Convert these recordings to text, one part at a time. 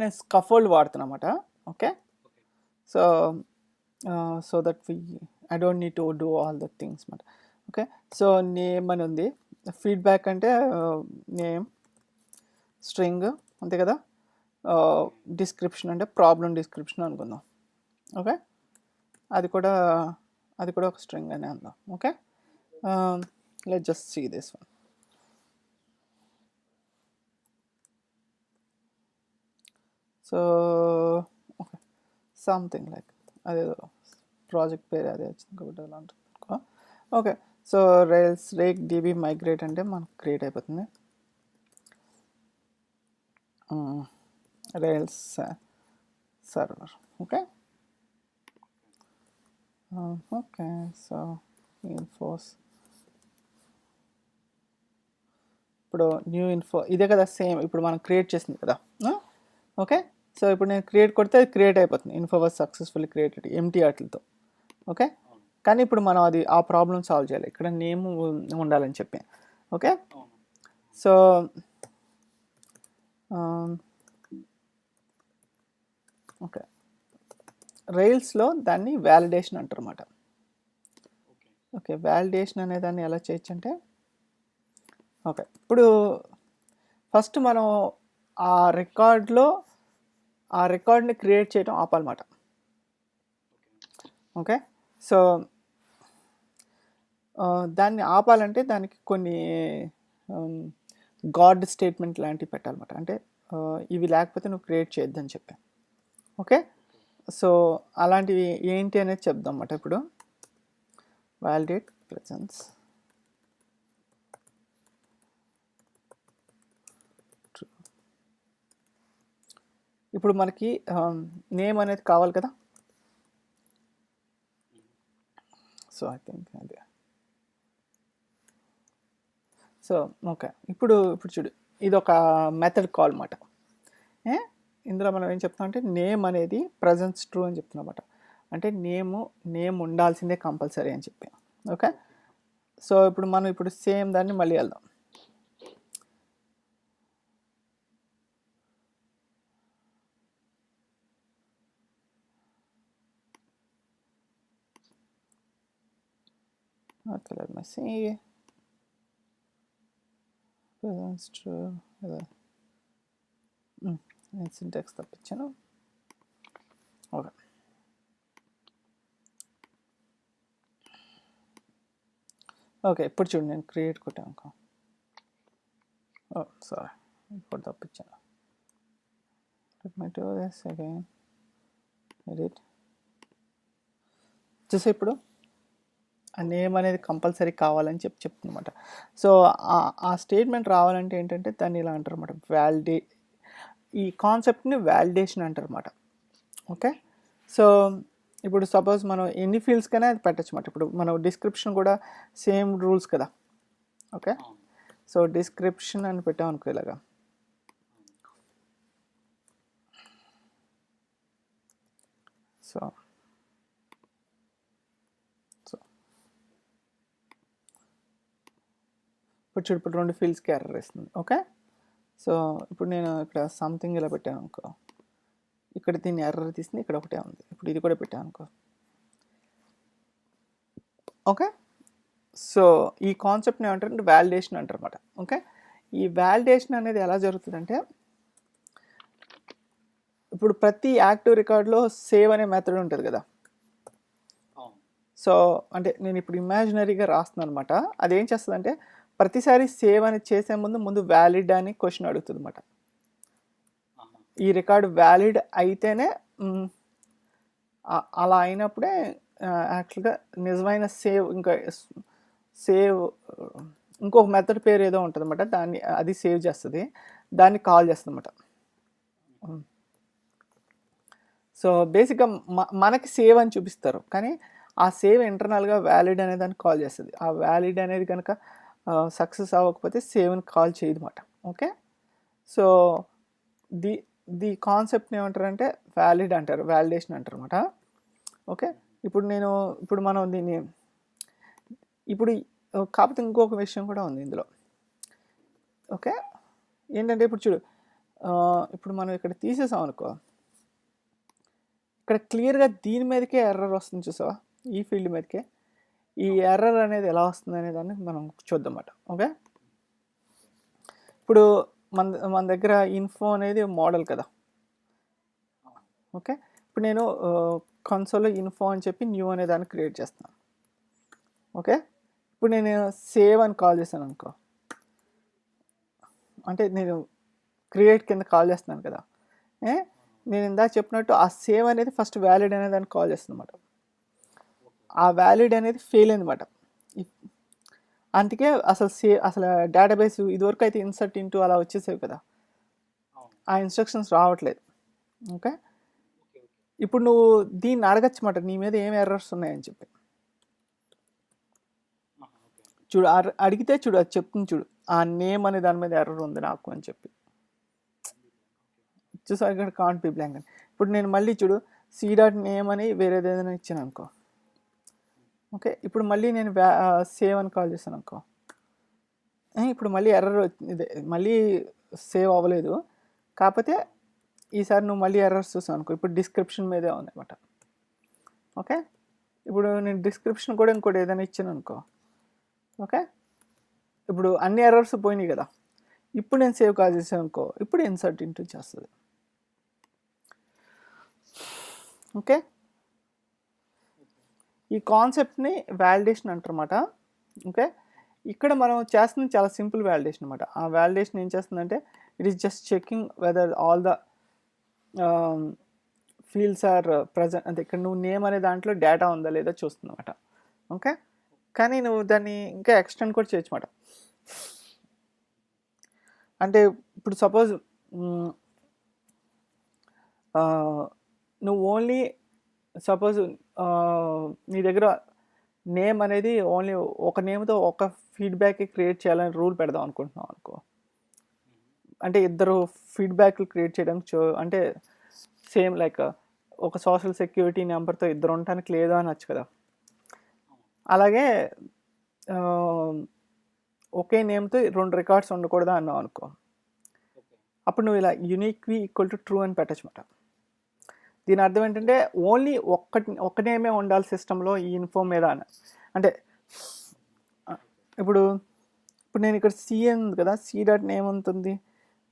నేను స్కఫోల్డ్ వాడుతున్నమాట. Okay, so so that I don't need to do all the things మాట. Okay, so name అని ఉంది. Feedback అంటే నేమ్ స్ట్రింగ్ అంతే కదా. డిస్క్రిప్షన్ అంటే ప్రాబ్లం డిస్క్రిప్షన్ అనుకుందాం. ఓకే, అది కూడా ఒక స్ట్రింగ్ అనే అందాం. Okay, let's just see this one. So okay, something like అదేదో ప్రాజెక్ట్ పేరు అదే వచ్చింది కాబట్టి అలా ఉంటుంది. Okay, so rails rake DB migrate అంటే మనకు క్రియేట్ అయిపోతుంది. Rails server. Okay, okay, so infos ఇప్పుడు న్యూ ఇన్ఫో ఇదే కదా సేమ్ ఇప్పుడు మనం క్రియేట్ చేసింది కదా. ఓకే, సో ఇప్పుడు నేను క్రియేట్ కొడితే అది క్రియేట్ అయిపోతుంది. Info was successfully created empty వాటితో. ఓకే, కానీ ఇప్పుడు మనం అది ఆ ప్రాబ్లం సాల్వ్ చేయాలి. ఇక్కడ నేమ్ ఉండాలని చెప్పి. ఓకే, సో ఓకే, రైల్స్లో దాన్ని వ్యాలిడేషన్ అంటారు అన్నమాట. ఓకే, వ్యాలిడేషన్ అనే దాన్ని ఎలా చేయొచ్చు అంటే ఓకే, ఇప్పుడు ఫస్ట్ మనం ఆ రికార్డ్ని క్రియేట్ చేయడం ఆపాలన్నమాట. ఓకే, సో దాన్ని ఆపాలంటే దానికి కొన్ని గాడ్ స్టేట్మెంట్ లాంటివి పెట్టాలన్నమాట. అంటే ఇవి లేకపోతే నువ్వు క్రియేట్ చేయొద్దని చెప్పి. ఓకే, సో అలాంటివి ఏంటి అనేది చెప్దాం అన్నమాట. ఇప్పుడు వ్యాలిడేట్ ప్రెజెన్స్ ఇప్పుడు మనకి నేమ్ అనేది కావాలి కదా. సో ఐ థింక్ అదే. సో ఓకే, ఇప్పుడు చూడు ఇది ఒక మెథడ్ కాల్ అన్నమాట. ఇందులో మనం ఏం చెప్తాం అంటే నేమ్ అనేది ప్రజెన్స్ ట్రూ అని చెప్తున్నాం అన్నమాట. అంటే నేమ్ ఉండాల్సిందే కంపల్సరీ అని చెప్పి. ఓకే, సో ఇప్పుడు మనం సేమ్ దాన్ని మళ్ళీ వెళ్దాం. Okay, let me see. Presence true. నేను సింటాక్స్ తప్పించాను. ఓకే, ఓకే, ఇప్పుడు చూడు నేను క్రియేట్ కొట్టాను. సారీ, ఇప్పుడు తప్పించాను. Let me do this again. Edit. చూసా ఇప్పుడు ఆ నేమ్ అనేది కంపల్సరీ కావాలని చెప్తున్నమాట. సో ఆ స్టేట్మెంట్ రావాలంటే ఏంటంటే దాన్ని ఇలా అంటారు అన్నమాట. ఈ కాన్సెప్ట్ని వ్యాలిడేషన్ అంటారు అన్నమాట. ఓకే, సో ఇప్పుడు సపోజ్ మనం ఎన్ని ఫీల్డ్స్కైనా అది పెట్టచ్చు అన్నమాట. ఇప్పుడు మనం డిస్క్రిప్షన్ కూడా సేమ్ రూల్స్ కదా. ఓకే, సో డిస్క్రిప్షన్ అని పెట్టాం అనుకో ఇలాగా. సో ఇప్పుడు 2 ఫీల్డ్స్కి ఎర్రర్ ఇస్తుంది. ఓకే, సో ఇప్పుడు నేను ఇక్కడ సంథింగ్ ఇలా పెట్టాను అనుకో, ఇక్కడ దీన్ని ఎర్రర్ తీసింది, ఇక్కడ ఒకటే ఉంది. ఇప్పుడు ఇది కూడా పెట్టాను అనుకో. ఓకే, సో ఈ కాన్సెప్ట్ని ఏమంటారంటే వ్యాలిడేషన్ అంటారు అన్నమాట. ఓకే, ఈ వ్యాలిడేషన్ అనేది ఎలా జరుగుతుందంటే ఇప్పుడు ప్రతి యాక్టివ్ రికార్డ్లో సేవ్ అనే మెథడ్ ఉంటుంది కదా. సో అంటే నేను ఇప్పుడు ఇమాజినరీగా రాస్తున్నాను అనమాట. అదేం చేస్తుందంటే ప్రతిసారి సేవ్ అని చేసే ముందు వ్యాలిడ్ అని క్వశ్చన్ అడుగుతుంది అనమాట. ఈ రికార్డు వ్యాలిడ్ అయితేనే అలా అయినప్పుడే యాక్చువల్గా నిజమైన సేవ్ ఇంకొక మెథడ్ పేరు ఏదో ఉంటుంది అనమాట. అది సేవ్ చేస్తుంది, దాన్ని కాల్ చేస్తుంది అనమాట. సో బేసిక్గా మనకి సేవ్ అని చూపిస్తారు, కానీ ఆ సేవ్ ఇంటర్నల్గా వ్యాలిడ్ అనే దాన్ని కాల్ చేస్తుంది. ఆ వ్యాలిడ్ అనేది కనుక సక్సెస్ అవ్వకపోతే సేవ్ని కాల్ చేయదు అనమాట. ఓకే, సో ది కాన్సెప్ట్ని ఏమంటారంటే వ్యాలిడ్ అంటారు, వ్యాలిడేషన్ అంటారు అనమాట. ఓకే, ఇప్పుడు మనం దీన్ని కాకపోతే ఇంకొక విషయం కూడా ఉంది ఇందులో. ఓకే, ఏంటంటే ఇప్పుడు చూడు ఇప్పుడు మనం ఇక్కడ తీసేసాం అనుకో, ఇక్కడ క్లియర్గా దీని మీదకే ఎర్రర్ వస్తుంది చూసావా, ఈ ఫీల్డ్ మీదకే. ఈ ఎర్రర్ అనేది ఎలా వస్తుంది అనే దాన్ని మనం చూద్దాం అన్నమాట. ఓకే, ఇప్పుడు మన దగ్గర ఇన్ఫో అనేది మోడల్ కదా. ఓకే, ఇప్పుడు నేను కన్సోల్లో ఇన్ఫో అని చెప్పి న్యూ అనే దాన్ని క్రియేట్ చేస్తాను. ఓకే, ఇప్పుడు నేను సేవ్ అని కాల్ చేశాను అనుకో, అంటే నేను క్రియేట్ కింద కాల్ చేస్తున్నాను కదా. నేను ఇందాక చెప్పినట్టు ఆ సేవ్ అనేది ఫస్ట్ వ్యాలిడ్ అనే దాన్ని కాల్ చేస్తుంది అనమాట. ఆ వ్యాలిడ్ అనేది ఫెయిల్ అయిందన్నమాట. అందుకే అసలు డేటాబేస్ ఇదివరకు అయితే ఇన్సర్ట్ ఇంటూ అలా వచ్చేసేవి కదా, ఆ ఇన్స్ట్రక్షన్స్ రావట్లేదు. ఓకే, ఇప్పుడు నువ్వు దీన్ని అడగచ్చు మాట, నీ మీద ఏం ఎర్రర్స్ ఉన్నాయని చెప్పి. చూడు అడిగితే చూడు అది చెప్తుంది, చూడు ఆ నేమ్ అనే దాని మీద ఎర్రర్ ఉంది నాకు అని చెప్పి. చూసా ఇక్కడ కాంట్ బి బ్లాంక్ అని. ఇప్పుడు నేను మళ్ళీ చూడు c.name అని వేరేది ఏదైనా ఇచ్చాను అనుకో. ఓకే, ఇప్పుడు మళ్ళీ నేను సేవ్ అని కాల్ చేశాను అనుకో, ఇప్పుడు మళ్ళీ ఎర్రర్ ఇదే, మళ్ళీ సేవ్ అవ్వలేదు. కాకపోతే ఈసారి నువ్వు మళ్ళీ ఎర్రర్స్ చూసావు అనుకో, ఇప్పుడు డిస్క్రిప్షన్ మీదే ఉంది అనమాట. ఓకే, ఇప్పుడు నేను డిస్క్రిప్షన్ కూడా ఇంకోటి ఏదైనా ఇచ్చాను అనుకో. ఓకే, ఇప్పుడు అన్ని ఎర్రర్స్ పోయినాయి కదా. ఇప్పుడు నేను సేవ్ కాల్ చేసాను అనుకో, ఇప్పుడు ఇన్సర్ట్ ఇంటూ చేస్తుంది. ఓకే, ఈ కాన్సెప్ట్ని వ్యాలిడేషన్ అంటారన్నమాట. ఓకే, ఇక్కడ మనం చేస్తుంది చాలా సింపుల్ వ్యాలిడేషన్ అనమాట. ఆ వ్యాలిడేషన్ ఏం చేస్తుందంటే it is just checking whether all the fields are present. అంటే ఇక్కడ నువ్వు నేమ్ అనే దాంట్లో డేటా ఉందా లేదా చూస్తుందన్నమాట. ఓకే, కానీ నువ్వు దాన్ని ఇంకా ఎక్స్టెండ్ కూడా చేయొచ్చు అన్నమాట. అంటే ఇప్పుడు సపోజ్ నువ్వు ఓన్లీ సపోజ్ నీ దగ్గర నేమ్ అనేది ఓన్లీ ఒక నేమ్తో ఒక ఫీడ్బ్యాక్ క్రియేట్ చేయాలని రూల్ పెడదాం అనుకుంటున్నావు అనుకో. అంటే ఇద్దరు ఫీడ్బ్యాక్లు క్రియేట్ చేయడానికి అంటే సేమ్ లైక్ ఒక సోషల్ సెక్యూరిటీ నెంబర్తో ఇద్దరు ఉండటానికి లేదు అనొచ్చు కదా. అలాగే ఒకే నేమ్తో 2 రికార్డ్స్ ఉండకూడదా అన్నావు అనుకో. అప్పుడు నువ్వు ఇలా యూనిక్వి ఈక్వల్ టు ట్రూ అని పెట్టచ్చు అన్నమాట. దీని అర్థం ఏంటంటే ఓన్లీ ఒక్క నేమే ఉండాలి సిస్టంలో ఈ ఇన్ఫో మీద అని. అంటే ఇప్పుడు నేను ఇక్కడ సి అని ఉంది కదా, c.name ఉంటుంది,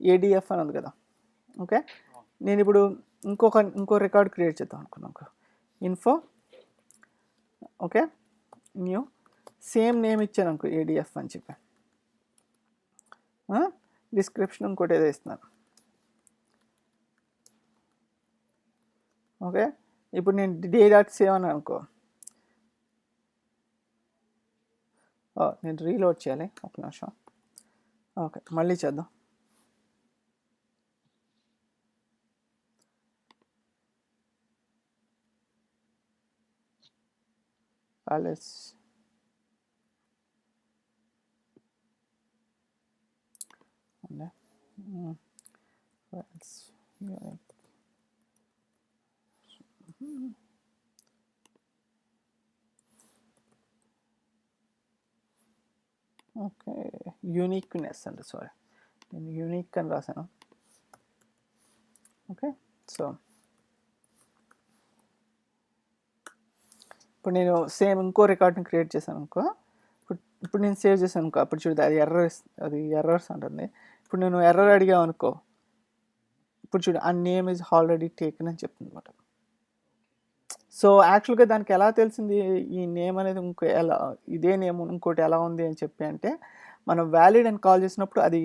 ADF అని ఉంది కదా. ఓకే, నేను ఇప్పుడు ఇంకో రికార్డ్ క్రియేట్ చేద్దాం అనుకున్నాను, info. Okay, new same name ఇచ్చాను అనుకో, ADF అని చెప్పి. డిస్క్రిప్షన్ ఇంకోటి ఏదో ఇస్తున్నాను. ఓకే, ఇప్పుడు నేను d.save అని అనుకో. నేను రీలోడ్ చేయాలి, ఒక నిమిషం. ఓకే, మళ్ళీ చేద్దాం. ప్యాలెస్ ఓకే, యూనిక్నెస్ అంటే సారీ, నేను యూనిక్ అని రాశాను. ఓకే, సో ఇప్పుడు నేను సేమ్ ఇంకో రికార్డ్ని క్రియేట్ చేశాను అనుకో. ఇప్పుడు నేను సేవ్ చేశాను అనుకో, అప్పుడు చూడదు అది ఎర్రర్స్ అంటుంది. ఇప్పుడు నేను ఎర్రర్ అడిగావు అనుకో, ఇప్పుడు చూడు ఆ నేమ్ ఈజ్ ఆల్రెడీ టేకెన్ అని చెప్తుంది అనమాట. సో యాక్చువల్గా దానికి ఎలా తెలిసింది ఈ నేమ్ అనేది ఇదే నేమ్ ఇంకోటి ఎలా ఉంది అని చెప్పి అంటే, మనం వ్యాలిడ్ అని కాల్ చేసినప్పుడు అది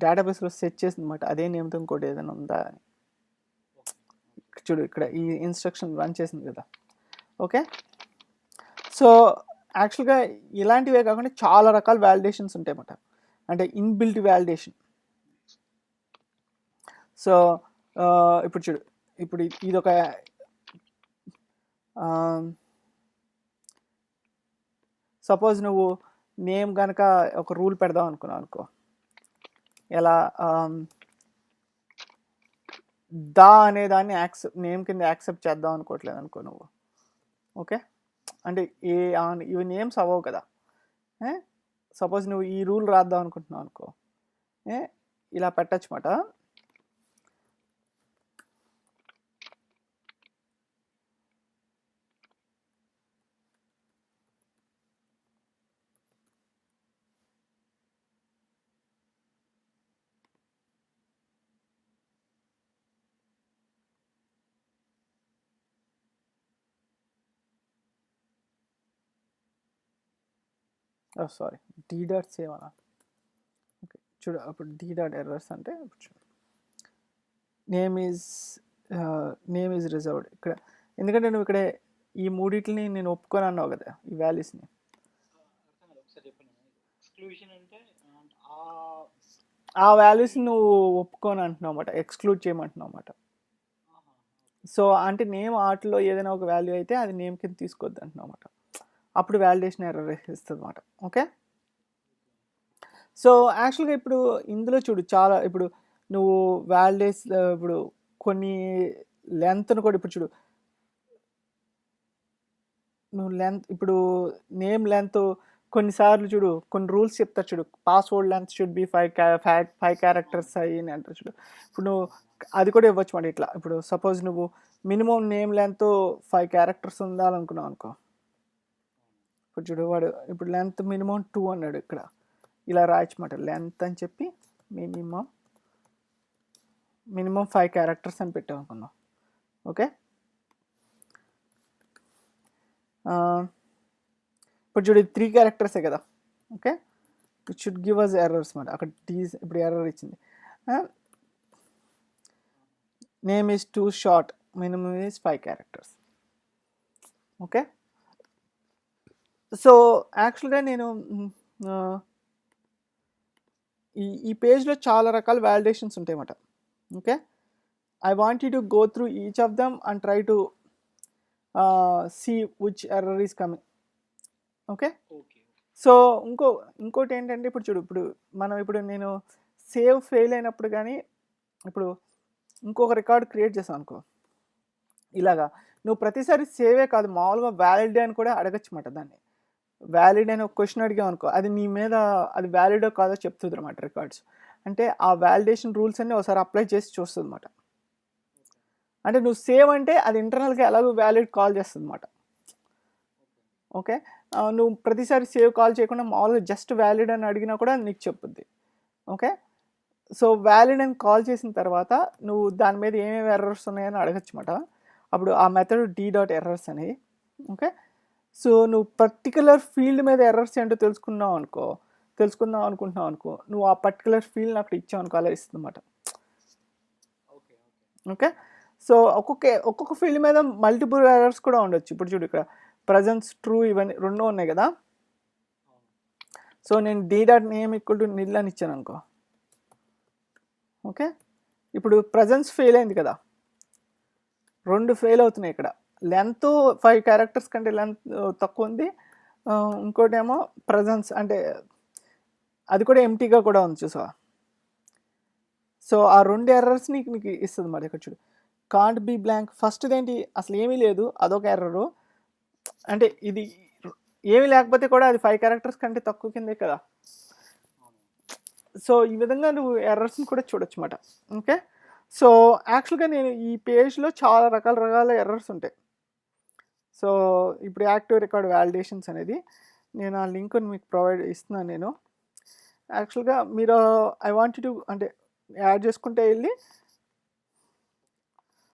డేటాబేస్లో సెట్ చేసింది అనమాట, అదే నేమ్తో ఇంకోటి ఏదైనా ఉందా అని. చూడు ఇక్కడ ఈ ఇన్స్ట్రక్షన్ రన్ చేసింది కదా. ఓకే, సో యాక్చువల్గా ఇలాంటివే కాకుండా చాలా రకాల వ్యాలిడేషన్స్ ఉంటాయి అన్నమాట, అంటే ఇన్బిల్ట్ వ్యాలిడేషన్. సో ఇప్పుడు చూడు, ఇప్పుడు ఇదొక సపోజ్ నువ్వు నేమ్ కనుక ఒక రూల్ పెడదాం అనుకున్నావు అనుకో, ఎలా దా అనే దాన్ని నేమ్ కింద యాక్సెప్ట్ చేద్దాం అనుకోవట్లేదు అనుకో నువ్వు. ఓకే, అంటే ఇవి నేమ్స్ అవ్వవు కదా. సపోజ్ నువ్వు ఈ రూల్ రాద్దాం అనుకుంటున్నావు అనుకో, ఇలా పెట్టచ్చు మాట. సారీ, డి డాట్ సేవ్ అనా. ఓకే చూడు, అప్పుడు డి డాట్ ఎర్రర్స్ అంటే చూడు నేమ్ ఈజ్ రిజర్వ్డ్ ఇక్కడ, ఎందుకంటే నువ్వు ఇక్కడ ఈ మూడిటిని నేను ఒప్పుకొని అన్నావు కదా ఈ వాల్యూస్ని. ఆ వాల్యూస్ నువ్వు ఒప్పుకొని అంటున్నావు అన్నమాట, ఎక్స్క్లూడ్ చేయమంటున్నావు అన్నమాట. సో అంటే నేమ్ ఆటలో ఏదైనా ఒక వాల్యూ అయితే అది నేమ్ కింద తీసుకోవద్దు అంటున్నావు అన్నమాట, అప్పుడు వ్యాలిడేషన్ ఎర్రర్ ఇస్తుంది అన్నమాట. ఓకే, సో యాక్చువల్గా ఇప్పుడు ఇందులో చూడు చాలా, ఇప్పుడు నువ్వు ఇప్పుడు కొన్ని లెంత్ను కూడా ఇప్పుడు చూడు, నువ్వు లెంత్ ఇప్పుడు నేమ్ లెంత్ కొన్నిసార్లు చూడు కొన్ని రూల్స్ చెప్తారు చూడు, password length should be 5 characters అని అంటారు చూడు. ఇప్పుడు నువ్వు అది కూడా ఇవ్వచ్చు మాట ఇట్లా. ఇప్పుడు సపోజ్ నువ్వు మినిమం నేమ్ లెంత్ 5 క్యారెక్టర్స్ ఉండాలనుకున్నావు అనుకో, ఇప్పుడు చూడు వాడు ఇప్పుడు లెంత్ మినిమం 2 అన్నాడు, ఇక్కడ ఇలా రాయచ్చమాట లెంత్ అని చెప్పి మినిమం 5 క్యారెక్టర్స్ అని పెట్టావు అనుకున్నాం. ఓకే, ఇప్పుడు చూడు 3 క్యారెక్టర్సే కదా. Okay, it should give us errors మాట. అక్కడ ఇప్పుడు ఎర్రర్ ఇచ్చింది, name is too short, minimum is 5 characters. Okay, so యాక్చువల్గా నేను ఈ పేజ్లో చాలా రకాల వ్యాలిడేషన్స్ ఉంటాయి అన్నమాట. Okay, I want you to go through each of them and try to see which error is coming. Okay, so ఇంకోటి ఏంటంటే ఇప్పుడు చూడు, ఇప్పుడు నేను సేవ్ ఫెయిల్ అయినప్పుడు కానీ ఇప్పుడు ఇంకొక రికార్డ్ క్రియేట్ చేసాను అనుకో, ఇలాగా నువ్వు ప్రతిసారి సేవే కాదు మామూలుగా వ్యాలిడ్ అని కూడా అడగచ్చు అన్నమాట. దాన్ని వ్యాలిడ్ అని ఒక క్వశ్చన్ అడిగావు అనుకో, అది నీ మీద అది వ్యాలిడో కాదో చెప్తుంది అన్నమాట రికార్డ్స్. అంటే ఆ వ్యాలిడేషన్ రూల్స్ అన్నీ ఒకసారి అప్లై చేసి చూస్తుంది అన్నమాట. అంటే నువ్వు సేవ్ అంటే అది ఇంటర్నల్గా ఎలాగో వ్యాలిడ్ కాల్ చేస్తుంది అన్నమాట. ఓకే, నువ్వు ప్రతిసారి సేవ్ కాల్ చేయకుండా మామూలుగా జస్ట్ వ్యాలిడ్ అని అడిగినా కూడా నీకు చెప్పుద్ది. ఓకే, సో వ్యాలిడ్ అని కాల్ చేసిన తర్వాత నువ్వు దాని మీద ఏమేమి ఎర్రర్స్ ఉన్నాయని అడగచ్చు అన్నమాట. అప్పుడు ఆ మెథడ్ డి డాట్ ఎర్రర్స్ అనేవి. ఓకే, సో నువ్వు పర్టికులర్ ఫీల్డ్ మీద ఎర్రర్స్ ఏంటో తెలుసుకుందాం అనుకుంటున్నావు అనుకో, నువ్వు ఆ పర్టికులర్ ఫీల్డ్ని అక్కడ ఇచ్చావు అనుకో, అలా ఇస్తుంది అన్నమాట. ఓకే, సో ఒక్కొక్క ఫీల్డ్ మీద మల్టిపుల్ ఎర్రర్స్ కూడా ఉండొచ్చు. ఇప్పుడు చూడు ఇక్కడ ప్రజెన్స్ ట్రూ ఇవన్నీ రెండు ఉన్నాయి కదా. సో నేను D dot name equal to nil అని ఇచ్చాను అనుకో. ఓకే, ఇప్పుడు ప్రజెన్స్ ఫెయిల్ అయింది కదా, 2 ఫెయిల్ అవుతున్నాయి ఇక్కడ. లెంత్ 5 క్యారెక్టర్స్ కంటే లెంత్ తక్కువ ఉంది, ఇంకోటి ఏమో ప్రజెన్స్ అంటే అది కూడా ఎంటీగా కూడా ఉంది చూసా. సో ఆ 2 ఎర్రర్స్ నీకు ఇస్తుంది మరి. ఇక్కడ చూడు కాంట్ బీ బ్లాంక్, ఫస్ట్ది ఏంటి అసలు ఏమీ లేదు, అదొక ఎర్రరు. అంటే ఇది ఏమీ లేకపోతే కూడా అది 5 క్యారెక్టర్స్ కంటే తక్కువ కిందే కదా. సో ఈ విధంగా నువ్వు ఎర్రర్స్ని కూడా చూడొచ్చు అన్నమాట. ఓకే, సో యాక్చువల్గా నేను ఈ పేజ్లో చాలా రకాల ఎర్రర్స్ ఉంటాయి. సో ఇప్పుడు యాక్టివ్ రికార్డ్ వ్యాలిడేషన్స్ అనేది నేను ఆ లింక్ని మీకు ప్రొవైడ్ ఇస్తున్నాను. నేను యాక్చువల్గా మీరు ఐ వాంట్ టు అంటే యాడ్ చేసుకుంటే వెళ్ళి